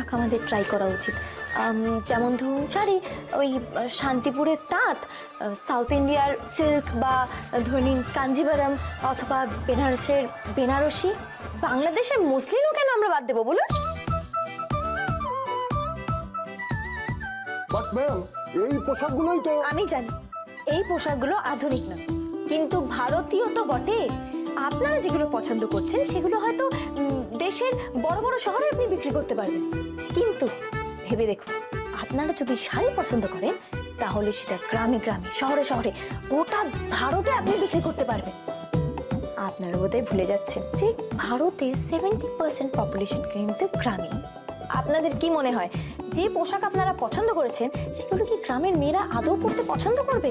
পোশাক আমাদের ট্রাই করা উচিত। যেমন ধরুন শাড়ি, ওই শান্তিপুরের তাঁত, সাউথ ইন্ডিয়ার সিল্ক, বা ধরে নিন কাঞ্জিভারাম, অথবা বেনারসের বেনারসি। বাংলাদেশের মুসলিমও কেন আমরা বাদ দেবো বলুন? বাট ম্যাম, এই পোশাকগুলোই তো। আমি জানি এই পোশাকগুলো আধুনিক নয়, কিন্তু ভারতীয় তো বটে। আপনারা যেগুলো পছন্দ করছেন সেগুলো হয়তো দেশের বড় বড় শহরে আপনি বিক্রি করতে পারবেন, কিন্তু ভেবে দেখুন, আপনারা যদি শাড়ি পছন্দ করেন তাহলে সেটা গ্রামে গ্রামে, শহরে শহরে, গোটা ভারতে আপনি বিক্রি করতে পারবেন। আপনারা বোধহয় ভুলে যাচ্ছেন যে ভারতের 70% পপুলেশন কিন্তু গ্রামীণ। আপনাদের কি মনে হয় যে পোশাক আপনারা পছন্দ করেছেন সেগুলো কি গ্রামের মেয়েরা আদৌ পরতে পছন্দ করবে?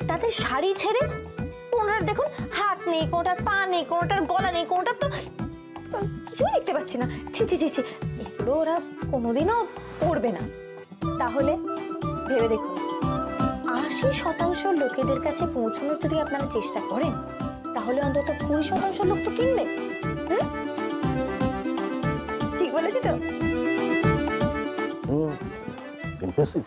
তাদের শাড়ি ছেড়ে কোনটার দেখুন হাত নেই, কোনটার পা নেই, কোনটার গলা নেই, কোনটার তো কিছুই দেখতে পাচ্ছি না। ছি ছি ছি ছি, এগুলো ওরা কোনোদিনও পরবে না। তাহলে ভেবে দেখুন, 80% লোকেদের কাছে পৌঁছানোর যদি আপনারা চেষ্টা করেন তাহলে অন্তত 20% লোক তো কিনবে। ঠিক বলেছি তো? ইমপ্রেসিভ।